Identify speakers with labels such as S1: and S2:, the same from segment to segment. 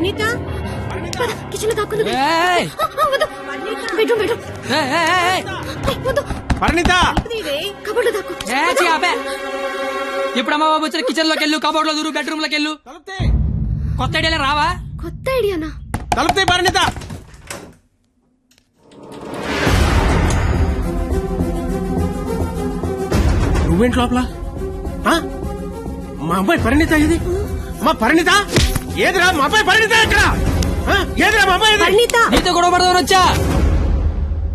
S1: Parineeta kitchen లో దాక్కుంది. Bedroom bedroom.
S2: Parineeta
S1: cupboard లో దాక్కు.
S3: ఇప్పుడు అమ్మ బాబు వచ్చిన కిచెన్ లోకి వెళ్ళు, కబోర్డ్ లో దూరు, బెడ్రూమ్ లోకి వెళ్ళు. కొత్త ఐడియా రావా?
S1: కొత్త ఐడియానా?
S2: తలుపుతాయి పరిణీత. నువ్వేంటి లోపల? మా అమ్మాయి పరిణీత ఇది? మా పరిణీత ఏదిరా? మా అమ్మాయి పరిణీత ఎక్కడ? ఏదిరా మా అమ్మాయి?
S1: పరిణీత
S3: నీతో గొడవ పడదామని వచ్చా.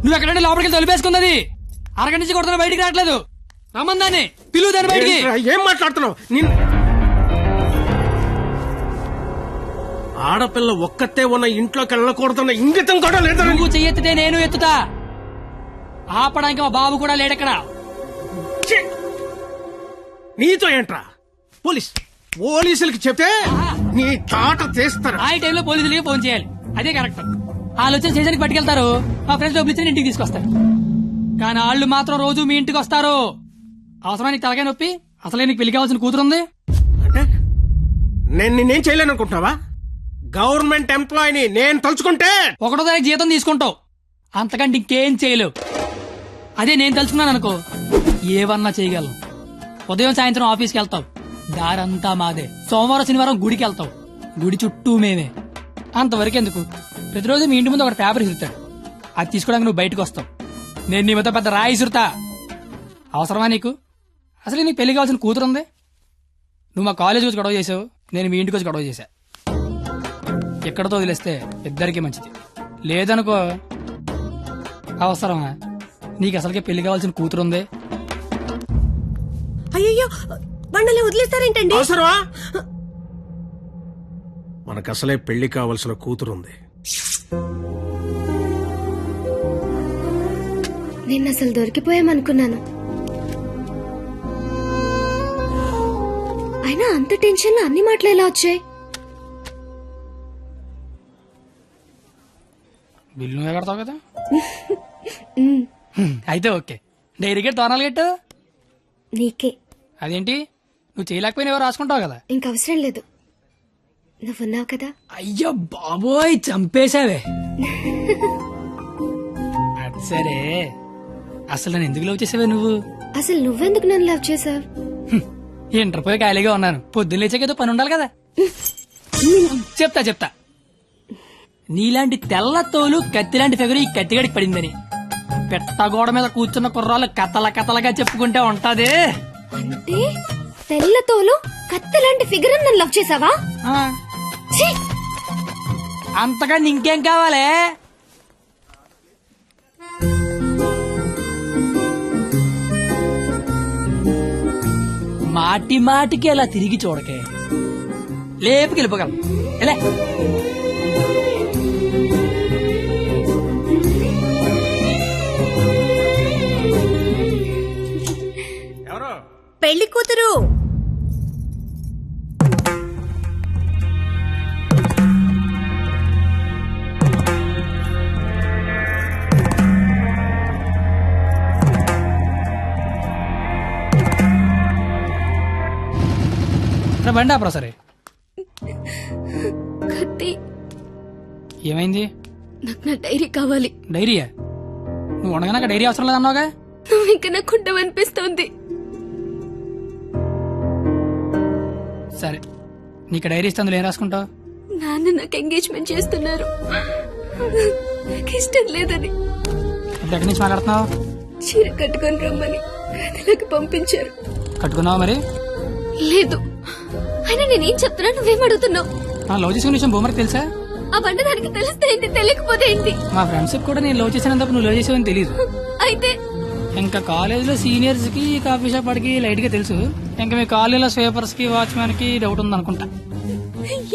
S3: నువ్వు ఎక్కడంటే లోపలికి తొలిపేసుకున్నది. అరగంట నుంచి కొడుతున్నా, బయటికి రావట్లేదు. రమ్మందాన్ని పిలువు దాన్ని బయటికి.
S2: ఏం మాట్లాడుతున్నావు? ఆడపిల్ల ఒక్కతే ఉన్న ఇంట్లోకి వెళ్ళకూడదన్న ఇంగితం కూడా లేదా?
S3: నువ్వు చెయ్యెత్తితే నేను ఎత్తుతా. ఆపడానికి మా బాబు కూడా లేడెక్కడ.
S2: నీతో ఏంట్రా? పోలీసులకి చెప్తే నీ తాట తీస్తారు.
S3: ఆ టైంలో పోలీసులకి ఫోన్ చేయాలి, అదే కరెక్ట్. ఆలోచన స్టేషన్కి పట్టుకెళ్తారు, మా ఫ్రెండ్స్ డబ్బులు ఇచ్చి ఇంటికి తీసుకొస్తారు. కానీ వాళ్ళు మాత్రం రోజు మీ ఇంటికి వస్తారు. అవసరం నీకు తలకాయ నొప్పి? అసలే నీకు పెళ్లి కావాల్సిన కూతురుంది.
S2: అంటే నేను నిన్నేం చేయలేను అనుకుంటున్నావా? గవర్నమెంట్ ఎంప్లాయీని నేను తలుచుకుంటే
S3: 1వ తారీఖు జీతం తీసుకుంటావు, అంతకంటే ఇంకేం చేయలేవు. అదే నేను తలుచుకున్నాను అనుకో, ఏవన్నా చేయగలను. ఉదయం సాయంత్రం ఆఫీస్కి వెళ్తావు, దారంతా మాదే. సోమవారం శనివారం గుడికి వెళ్తావు, గుడి చుట్టూ మేమే. అంతవరకు ఎందుకు, ప్రతిరోజు మీ ఇంటి ముందు ఒక పేపర్ ఇసురుతాడు, అది తీసుకోవడానికి నువ్వు బయటకు వస్తావు. నేను నీ మొత్తం పెద్ద రాయి ఇసురుతా. అవసరమా నీకు? అసలు నీకు పెళ్లి కావాల్సిన కూతురుంది. నువ్వు మా కాలేజ్ వచ్చి గొడవ చేసావు, నేను మీ ఇంటికి వచ్చి గొడవ చేశా. ఎక్కడతో వదిలేస్తే ఇద్దరికి మంచిది. లేదనుకో, అవసరమా? నీకు అసలుకే పెళ్లి కావాల్సిన కూతురుంది.
S1: అయ్యో బండలే వదిలేస్తారేంటండి?
S2: అవసరమా? మనకు అసలే పెళ్లి కావలసిన కూతురుంది.
S1: నేను అసలు దొరికిపోయామనుకున్నాను. అయినా అంత టెన్షన్ లో అన్ని మాటలు ఎలా వచ్చాయి?
S3: బిల్లు నువ్వే కడతావు కదా. అయితే ఓకే. డైరీ గెట్ తోనాలు గెట్టు
S1: నీకే.
S3: అదేంటి, నువ్వు చేయలేకపోయినా ఎవరు రాసుకుంటావు కదా.
S1: ఇంకవసరం లేదు, నువ్వున్నావు కదా.
S3: అయ్యో బాబోయ్, చంపేశావే. అది సరే, అసలు నన్ను ఎందుకు లవ్ చేసావే నువ్వు?
S1: అసలు నువ్వెందుకు నన్ను లవ్ చేసావు?
S3: ఇంటర్ పోయి ఖాళీగా ఉన్నాను, పొద్దున్న లేచాకేదో పని ఉండాలి కదా. చెప్తా. నీలాంటి తెల్ల తోలు కత్తిలాంటి ఫిగర్ ఈ కత్తిగడికి పడిందని పెట్టగోడ మీద కూర్చున్న కుర్రాళ్ళు కథలగా చెప్పుకుంటే ఉంటది.
S1: అంటే తెల్లతోలు కత్తిలాంటి ఫిగర్ నన్ను లవ్ చేసావా?
S3: అంతగా ఇంకేం కావాలే? మాటికి అలా తిరిగి చూడకే, లేపుకి వెళ్ళిపోగలం. ఎలా
S1: పెళ్లి కూతురు.
S3: బండి ఆపరా. సరే,
S1: కత్తి.
S3: ఏమైంది?
S1: నాకు నా డైరీ కావాలి.
S3: డైరీయా? నువ్వు ఉండగా డైరీ అవసరం లేదన్నావుగా.
S1: నువ్వు ఇంకా నాకు ఉండవనిపిస్తోంది.
S3: సరే, నీకు డైరీ ఇస్తుంది, ఏం రాసుకుంటావు?
S1: నాన్న నాకు ఎంగేజ్మెంట్ చేస్తున్నారు, నాకు ఇష్టం లేదని.
S3: ఎక్కడి నుంచి మాట్లాడుతున్నావు?
S1: చీర కట్టుకొని రమ్మని గదిలోకి పంపించారు.
S3: కట్టుకున్నావా మరి?
S1: లేదు. అయినా నేనేం చెప్తున్నా, నువ్వేం అడుగుతున్నావు?
S3: లవ్ చేసుకునే విషయం బొమ్మకి తెలుసా?
S1: ఆ బండ దానికి తెలిస్తే ఏంటి, తెలియకపోతే ఏంటి?
S3: మా ఫ్రెండ్షిప్ కూడా నేను లవ్ చేసినందుకు నువ్వు లవ్ చేసావని తెలియదు.
S1: అయితే
S3: ఇంకా కాలేజ్ లో సీనియర్స్ కి కాఫీ షాప్ వాడికి లైట్ గా తెలుసు. ఇంకా మీ కాలేజీలో స్వీపర్స్ కి వాచ్మెన్ కి డౌట్ ఉంది అనుకుంటా.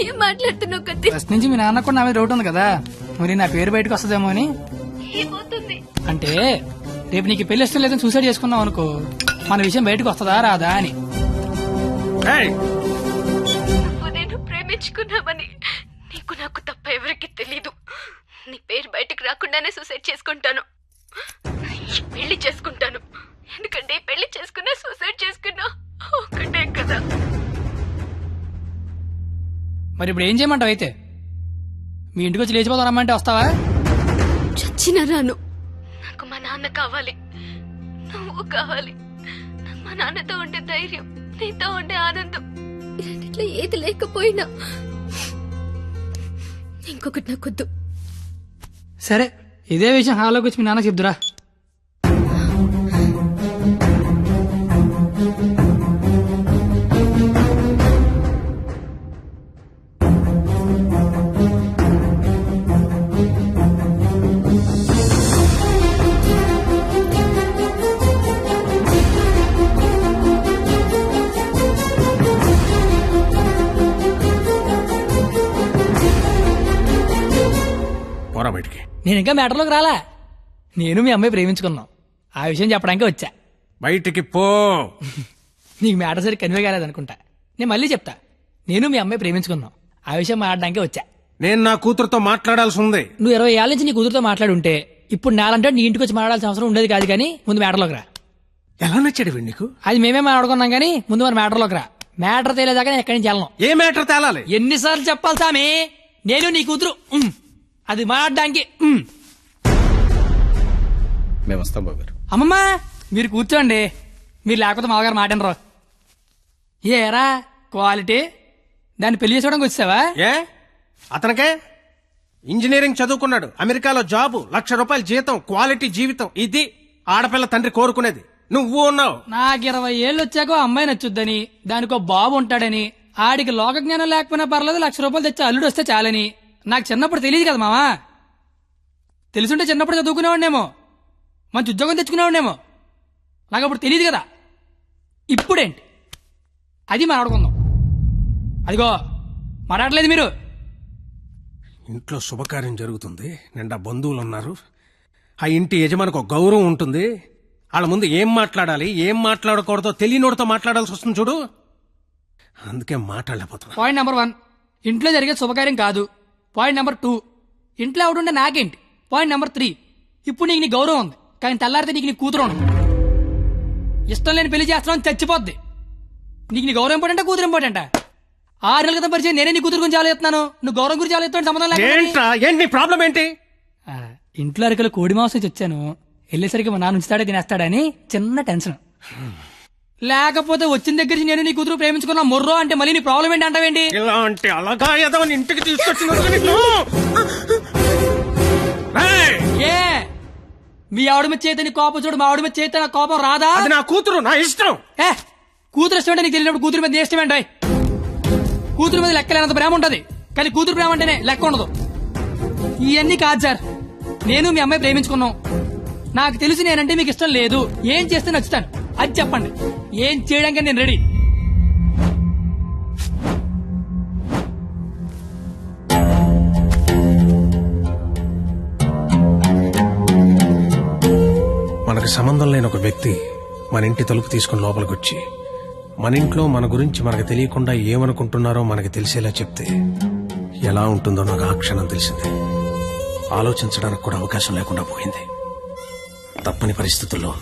S1: ఏం మాట్లాడుతున్నావు కత్తి?
S3: ఫస్ట్ నుంచి మీ నాన్న కూడా నా మీద డౌట్ ఉంది కదా, మరి నా పేరు బయటకు వస్తుందేమో అని.
S1: ఏమవుతుంది
S3: అంటే రేపు నీకు పెళ్లి ఇష్టం లేదని సూసైడ్ చేసుకున్నావు అనుకో, మన విషయం బయటకు వస్తుందా రాదా అని.
S1: నేను ప్రేమించుకున్నామని నీకు నాకు తప్ప ఎవరికి తెలీదు. నీ పేరు బయటకు రాకుండానే సూసైడ్ చేసుకుంటాను, పెళ్లి చేసుకుంటాను. ఎందుకంటే పెళ్లి చేసుకున్నా సూసైడ్ చేసుకున్నా ఒకటే కదా.
S3: మరి ఇప్పుడు ఏం చేయమంటావు? అయితే మీ ఇంటికి వచ్చి లేచిపోతాం రమ్మంటే వస్తావా?
S1: చచ్చిన రాను. నాకు మా నాన్న కావాలి, నువ్వు కావాలి. నాకు మా నాన్నతో ఉండే ధైర్యం, నీతో ఉండే ఆనందం, ఈ రెండిట్లో ఏది లేకపోయినా ఇంకొకటి నాకొద్దు.
S3: సరే, ఇదే విషయం హాల్లోకి వచ్చి మీ నాన్న చెప్దురా.
S2: పోరా బయటికి.
S3: నేను ఇంకా మ్యాటర్లోకి రాలా. నేను మీ అమ్మాయి ప్రేమించుకున్నాం, ఆ విషయం చెప్పడానికి వచ్చా.
S2: బయటికి పో.
S3: నీకు మ్యాటర్ సరి కన్వే కాలేదనుకుంటా. నేను మళ్ళీ చెప్తా, నేను మీ అమ్మాయి ప్రేమించుకున్నాం, ఆ విషయం మాట్లాడడానికి వచ్చా.
S2: నేను నా కూతురుతో మాట్లాడాల్సి ఉంది.
S3: నువ్వు 20 ఏళ్ళ నుంచి నీ కూతురుతో మాట్లాడుంటే ఇప్పుడు నాలంటే నీ ఇంటికి వచ్చి మాట్లాడాల్సిన అవసరం ఉండేది కాదు. కానీ ముందు మ్యాటర్లోకి రా.
S2: ఎలా నచ్చాడు వీడు నీకు?
S3: అది మేమే మాట్లాడుకున్నాం, కానీ ముందు మన మ్యాటర్లోకి రా. మ్యాటర్ తేలేదాకా నేను ఎక్కడి నుంచి వెళ్ళను.
S2: ఏ మ్యాటర్ తేలాలి?
S3: ఎన్నిసార్లు చెప్పాలి సామి, నేను నీ కూతురు అది మాట్లాడడానికి.
S2: మేము వస్తాం బాబు గారు.
S3: అమ్మమ్మ మీరు కూర్చోండి, మీరు లేకపోతే మామగారు మాటనరు. ఏరా క్వాలిటీ, దాన్ని పెళ్లి చేసుకోవడానికి వచ్చావా?
S2: ఏ అతనికే ఇంజనీరింగ్ చదువుకున్నాడు, అమెరికాలో జాబు, ₹1,00,000 జీతం, క్వాలిటీ జీవితం. ఇది ఆడపిల్ల తండ్రి కోరుకునేది. నువ్వు ఉన్నావు.
S3: నాకు 20 ఏళ్ళు వచ్చాక అమ్మాయి నచ్చుద్దని, దానికో బాబు ఉంటాడని, ఆడికి లోక జ్ఞానం లేకపోయినా పర్లేదు ₹1,00,000 తెచ్చి అల్లుడు వస్తే చాలని. నాకు చిన్నప్పుడు తెలియదు కదా మావా. తెలుసుంటే చిన్నప్పుడు చదువుకునేవాడినేమో, మంచి ఉద్యోగం తెచ్చుకునేవాడినేమో. నాకు అప్పుడు తెలియదు కదా. ఇప్పుడేంటి అది మాట్లాడుకుందాం. అదిగో మాట్లాడలేదు మీరు.
S2: ఇంట్లో శుభకార్యం జరుగుతుంది, నిండా బంధువులు ఉన్నారు. ఆ ఇంటి యజమానికి ఒక గౌరవం ఉంటుంది. వాళ్ళ ముందు ఏం మాట్లాడాలి ఏం మాట్లాడకూడదో తెలియనోడితో మాట్లాడాల్సి వస్తుంది చూడు. అందుకే మాట్లాడలేకపోతున్నా.
S3: పాయింట్ నెంబర్ 1, ఇంట్లో జరిగే శుభకార్యం కాదు. పాయింట్ నెంబర్ 2, ఇంట్లో ఎవడుంటే నాకేంటి. పాయింట్ నెంబర్ 3, ఇప్పుడు నీకు నీ గౌరవం ఉంది, కానీ తెల్లారితే నీకు నీ కూతురు ఉండదు. ఇష్టం లేని పెళ్లి చేస్తున్నావు, చచ్చిపోద్ది. నీకు నీ గౌరవం ఇంపార్టెంటా కూతురు ఇంపార్టెంటా? 6 నెలల క్రితం పరిచయం నేనే నీ కూతురు గురించి ఆలోచిస్తున్నాను, నువ్వు గౌరవం గురించి ఆలోచిస్తాను. సంబంధం
S2: ఏంట్రా, ఏంటి నీ ప్రాబ్లం ఏంటి?
S3: ఇంట్లో అరకలు కోడి మాంసం వచ్చాను, వెళ్ళేసరికి మా నాన్న ఉంచుతాడే తినేస్తాడని చిన్న టెన్షన్. లేకపోతే వచ్చిన దగ్గర నుంచి నేను నీ కూతురు ప్రేమించుకున్నా మొర్రో అంటే మళ్ళీ నీ ప్రాబ్లం ఏంటి అంటావేంటి?
S2: ఇలాంటి అలగా ఏదో ఇంటికి తీసుకొచ్చిన
S3: ఏ మీ ఆవిడ మీద చేత నీ కోపం చూడు, మా ఆవిడ మీద చేత నా కోపం రాదా?
S2: అది నా కూతురు, నా ఇష్టం.
S3: ఏ కూతురు ఇష్టం అంటే నీకు తెలియనప్పుడు కూతురు మీద ఇష్టం ఏంటి? కూతురు మీద లెక్కలేనంత ప్రేమ ఉంటది, కానీ కూతురు ప్రేమ అంటేనే లెక్క ఉండదు. ఇవన్నీ కాదు సార్, నేను మీ అమ్మాయి ప్రేమించుకున్నాం. నాకు తెలిసి నేనంటే మీకు ఇష్టం లేదు. ఏం చేస్తే నచ్చుతాను అది చెప్పండి, ఏం చేయడానికి నేను రెడీ.
S2: మనకు సంబంధం లేని ఒక వ్యక్తి మన ఇంటి తలుపు తీసుకుని లోపలికి వచ్చి మన ఇంట్లో మన గురించి మనకు తెలియకుండా ఏమనుకుంటున్నారో మనకి తెలిసేలా చెప్తే ఎలా ఉంటుందో నాకు ఆ క్షణం తెలిసింది. ఆలోచించడానికి కూడా అవకాశం లేకుండా పోయింది. తప్పని పరిస్థితుల్లో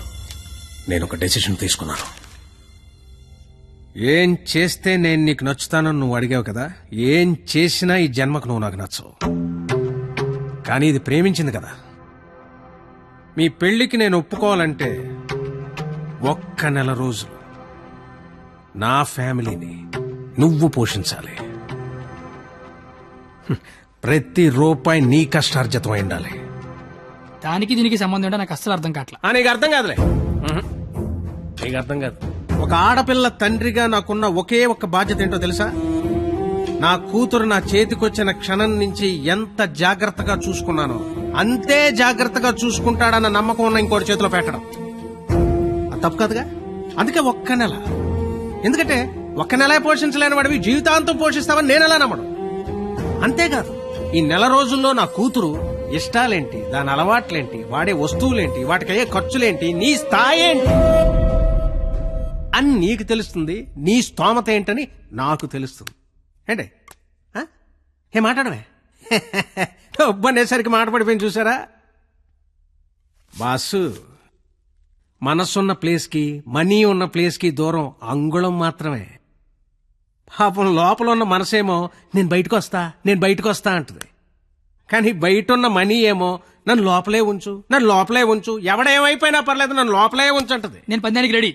S2: నేను ఒక డెసిషన్ తీసుకున్నాను. ఏం చేస్తే నేను నీకు నచ్చుతానని నువ్వు అడిగావు కదా, ఏం చేసినా ఈ జన్మకు నువ్వు నాకు నచ్చవు. కానీ ఇది ప్రేమించింది కదా. మీ పెళ్లికి నేను ఒప్పుకోవాలంటే 1 నెల రోజులు నా ఫ్యామిలీని నువ్వు పోషించాలి. ప్రతి రూపాయి నీ కష్టార్జితం అయి ఉండాలి.
S3: దానికి దీనికి సంబంధం ఏంటో నాకు అస్సలు అర్థం కావట్లా.
S2: నీకు అర్థం కాదులే, నీకు అర్థం కాదు. ఒక ఆడపిల్ల తండ్రిగా నాకున్న ఒకే ఒక్క బాధ్యత ఏంటో తెలుసా? నా కూతురు నా చేతికొచ్చిన క్షణం నుంచి ఎంత జాగ్రత్తగా చూసుకున్నానో అంతే జాగ్రత్తగా చూసుకుంటాడన్న నమ్మకం ఉన్న ఇంకోటి చేతిలో పెట్టడం అది తప్పు కాదుగా. అందుకే 1 నెల. ఎందుకంటే 1 నెల పోషించలేని వాడివి జీవితాంతం పోషిస్తావని నేను ఎలా నమ్మడం. అంతేకాదు, ఈ నెల రోజుల్లో నా కూతురు ఇష్టాలేంటి, దాని అలవాట్లేంటి, వాడే వస్తువులేంటి, వాటికయ్యే ఖర్చులేంటి, నీ స్థాయి ఏంటి అని నీకు తెలుస్తుంది. నీ స్తోమత ఏంటని నాకు తెలుస్తుంది. ఏంటి ఏ మాట్లాడమే ఒబ్బనేసరికి మాటపడిపోయింది చూసారా? బాసు, మనసున్న ప్లేస్కి మనీ ఉన్న ప్లేస్కి దూరం అంగుళం మాత్రమే. పాపం లోపల ఉన్న మనసేమో నేను బయటకు వస్తా అంటుంది. కానీ బయట ఉన్న మనీ ఏమో నన్ను లోపలే ఉంచు, నన్ను లోపలే ఉంచు, ఎవడేమైపోయినా పర్లేదు నన్ను లోపలే ఉంచంటది.
S3: నేను పందానికి రెడీ.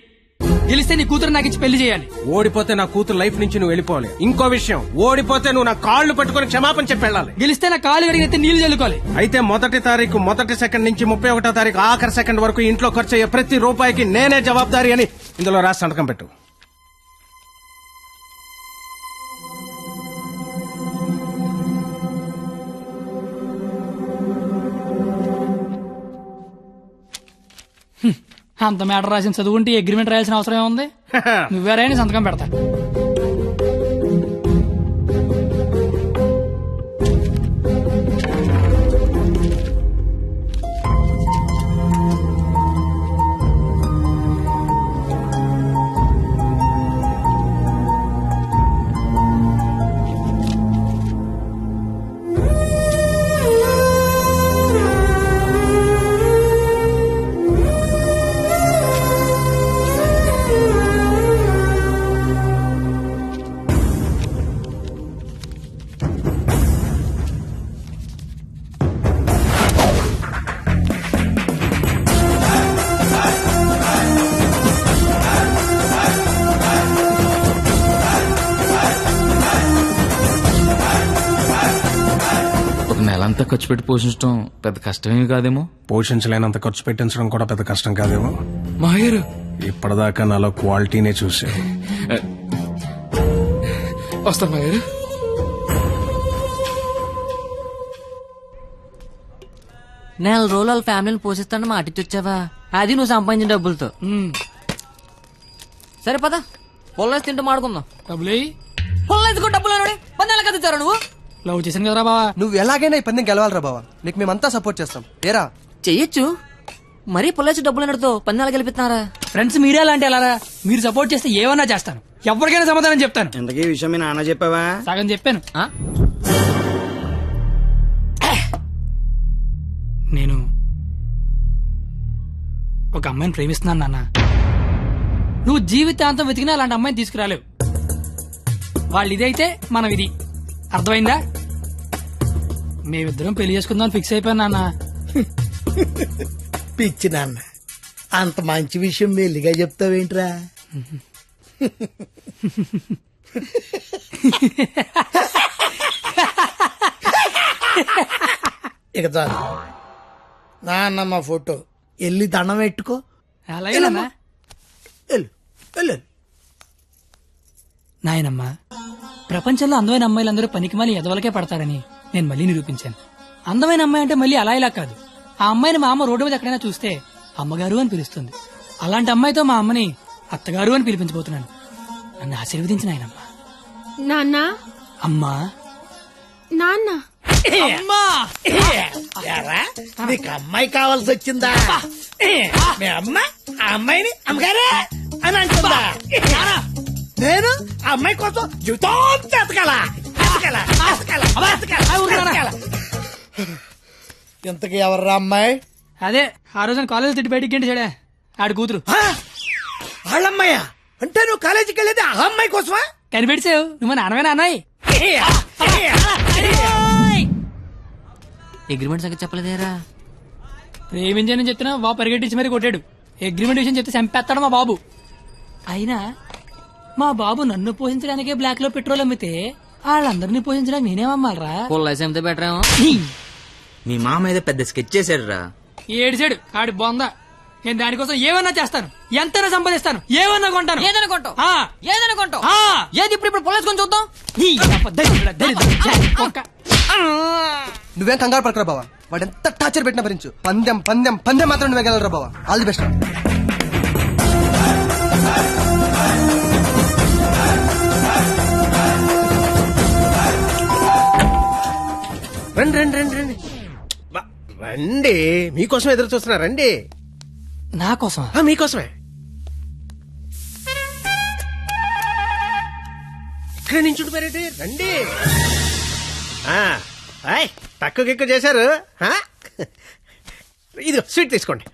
S3: గెలిస్తే నీ కూతురు నాకు ఇచ్చి పెళ్లి చేయాలి.
S2: ఓడిపోతే నా కూతురు లైఫ్ నుంచి నువ్వు వెళ్ళిపోవాలి. ఇంకో విషయం, ఓడిపోతే నువ్వు నా కాళ్ళు పట్టుకొని క్షమాపణ చెప్పి వెళ్ళాలి.
S3: గెలిస్తే నా కాలు కడిగితే నీళ్లు చల్లుకోవాలి.
S2: అయితే 1వ తారీఖు 1వ సెకండ్ నుంచి 31వ తారీఖు ఆఖరి సెకండ్ వరకు ఇంట్లో ఖర్చు అయ్యే ప్రతి రూపాయికి నేనే జవాబారి అని ఇందులో రాసి సంతకం పెట్టు.
S3: అంత మ్యాటర్ రాసిన చదువుకుంటే అగ్రిమెంట్ రాయాల్సిన అవసరం ఏముంది? నువ్వేరైనా సంతకం పెడతా.
S4: నెలంతా ఖర్చు పెట్టి పోషించడం పెద్ద కష్టమేమి కాదేమో.
S2: పోషించలేనంత ఖర్చు పెట్టించడం కూడా పెద్ద కష్టం కాదేమో.
S4: మాయర్
S2: ఇప్పటిదాకా నాలో క్వాలిటీనే చూసే.
S4: వస్తాను మాయర్.
S5: నెల రోజులు వాళ్ళ ఫ్యామిలీని పోషిస్తాను మాటిచ్చొచ్చావా? అది నువ్వు సంపాదించిన డబ్బులతో. సరే పద, పొల్లేసి తింటూ మాడుకుందాం.
S3: డబ్బులు
S5: పొల్లేసుకో డబ్బులు పన్నెల కదా ఇచ్చారు నువ్వు.
S3: లవ్ చేశాను కదరా బావా.
S6: నువ్వు ఎలాగైనా ఈ పందెం గెలవాలరా బావా. నీకు మేమంతా సపోర్ట్ చేస్తాం. ఏరా
S5: చెయ్యొచ్చు, మరీ పొల్లేసి డబ్బులు అన్నతో పన్నెల గెలిపిస్తున్నారా?
S3: ఫ్రెండ్స్ మీరే అలాంటి అలారా. మీరు సపోర్ట్ చేస్తే ఏమన్నా చేస్తాను, ఎవరికైనా సమాధానం చెప్తాను.
S7: ఇంతకీ ఈ విషయం మీ నాన్న చెప్పావా?
S3: సగం చెప్పాను.
S5: ఆ?
S3: నేను ఒక అమ్మాయిని ప్రేమిస్తున్నాను నాన్న. నువ్వు జీవితాంతం వెతికినా అలాంటి అమ్మాయిని తీసుకురాలేవు. వాళ్ళు ఇదైతే మనం ఇది. అర్థమైందా? మేమిద్దరం పెళ్లి చేసుకుందాం ఫిక్స్ అయిపోయాను నాన్న.
S8: పిచ్చి నాన్న, అంత మంచి విషయం మెల్లిగా చెప్తావేంట్రా? ఇక చాలు, నాన్నమ్మ ఫోటో వెళ్ళి దండం పెట్టుకో.
S3: అలాగే నాన్న.
S8: వెళ్ళు వెళ్ళు.
S3: నాయనమ్మా, ప్రపంచంలో అందమైన అమ్మాయిలందరూ పనికిమాలి ఎదవలకే పడతారని నేను మళ్ళీ నిరూపించాను. అందమైన అమ్మాయి అంటే మళ్ళీ అలా ఇలా కాదు. ఆ అమ్మాయిని మా అమ్మ రోడ్డు మీద ఎక్కడైనా చూస్తే అమ్మగారు అని పిలుస్తుంది. అలాంటి అమ్మాయితో మా అమ్మని అత్తగారు అని పిలిపించబోతున్నాను. నన్ను ఆశీర్వదించిన ఆయనమ్మా.
S1: నాన్న,
S3: అమ్మా,
S1: నాన్న,
S3: అమ్మా.
S8: ఏరా, నీకు అమ్మాయి కావాల్సి వచ్చిందా? మీ అమ్మ ఆ అమ్మాయిని అమ్మగారే అని అంటుందా? నేను ఆ అమ్మాయి కోసం జీవితం ఎతకాలా? ఇంతకీ ఎవర్రా అమ్మాయి?
S3: అదే ఆ రోజున కాలేజ్ తిట్టి బయటికి గంట చెడే ఆడి కూతురు.
S8: వాళ్ళమ్మాయా? అంటే నువ్వు కాలేజీకి వెళ్ళేది ఆ అమ్మాయి కోసమా?
S3: కనిపెడిసావు నువ్వు నాన్నవేనా అన్నాయి.
S5: అగ్రిమెంట్ సంగతి చెప్పలేదేరా?
S3: ప్రేమించని చెప్తున్నా బాబు పరిగెట్టించి మరీ కొట్టాడు. అగ్రిమెంట్ విషయం చెప్తే చంపేస్తాడు మా బాబు. అయినా మా బాబు నన్ను పోషించడానికే బ్లాక్ లో పెట్రోల్ అమ్మితే వాళ్ళందరినీ పోషించడానికి నేనేమమ్మాలరా?
S5: పొల్లేసి అమ్మితే బెటర్ ఏమో.
S7: మీ మామ ఏదో పెద్ద స్కెచ్ చేశాడు రా.
S3: ఏడిచాడు ఆడి బొందా. నేను దానికోసం ఏమన్నా చేస్తాను, ఎంతైనా సంపాదిస్తాను, ఏమన్నా కొంటాను.
S5: ఏదనుకుంటావు?
S3: ఆ.
S5: ఏదనుకుంటావు?
S3: ఆ.
S5: ఏది ఇప్పుడు పొల్లేసుకొని చూద్దాం.
S3: ఈ అబ్బ దరిద్రుడా, దరిద్రుడా, ఒక్క.
S6: నువ్వేం కంగారు పడకరా బావా. వాడు ఎంత టార్చర్ పెట్టినా భరించు. పందెం పందెం పందెం మాత్రం నువ్వే గెలవరా బావా. All the best.
S2: రండి రండి రండి రండి రండి. మీకోసం ఎదురు చూస్తున్నా. రండి.
S3: నా కోసం
S2: మీకోసమే. ఇక్కడ నుంచి ఉండిపోయారండి. రండి. తక్కువ గిక్కువ చేశారు. ఇది స్వీట్ తీసుకోండి.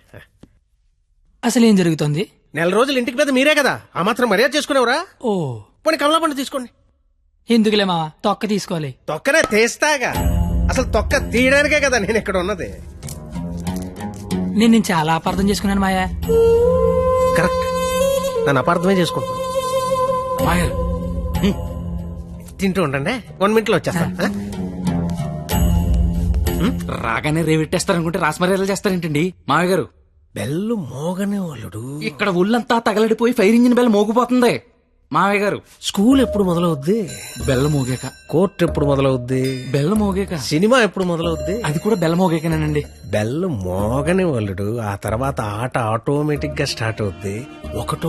S3: అసలు ఏం జరుగుతుంది?
S2: నెల రోజులు ఇంటికి పెద్ద మీరే కదా, ఆ మాత్రం మర్యాద చేసుకునేవరా?
S3: ఓ
S2: పోనీ కమలా పండు తీసుకోండి.
S3: ఎందుకులే మావా, తొక్క తీసుకోవాలి.
S2: తొక్కనే తీస్తాగా. అసలు తొక్క తీయడానికే కదా నేను ఇక్కడ ఉన్నది.
S3: నేను చాలా అపార్థం చేసుకున్నాను మాయా.
S2: కరెక్ట్, నన్ను అపార్థమే చేసుకుంటాను.
S4: మాయర్
S2: తింటూ ఉండండి, 1 minute లో వచ్చేస్తా.
S4: రాగానే రేవెట్టేస్తారనుకుంటే రాస్మరేలా చేస్తారేంటండి మామయ్య గారు?
S2: బెల్లు మోగనే వాళ్ళుడు.
S4: ఇక్కడ ఒళ్ళంతా తగలడిపోయి ఫైర్ ఇంజిన్ బెల్ మోగిపోతుంది. మామయ్య గారు,
S2: స్కూల్ ఎప్పుడు మొదలవుద్ది?
S4: బెల్ల మోగాక.
S2: కోర్టు ఎప్పుడు మొదలవుద్ది?
S4: బెల్ల మోగాక.
S2: సినిమా ఎప్పుడు మొదలవుద్ది?
S4: అది కూడా బెల్ల మోగాకనేనండి.
S2: బెల్లు మోగని వాళ్ళుడు, ఆ తర్వాత ఆట ఆటోమేటిక్ గా స్టార్ట్ అవుద్ది. ఒకటో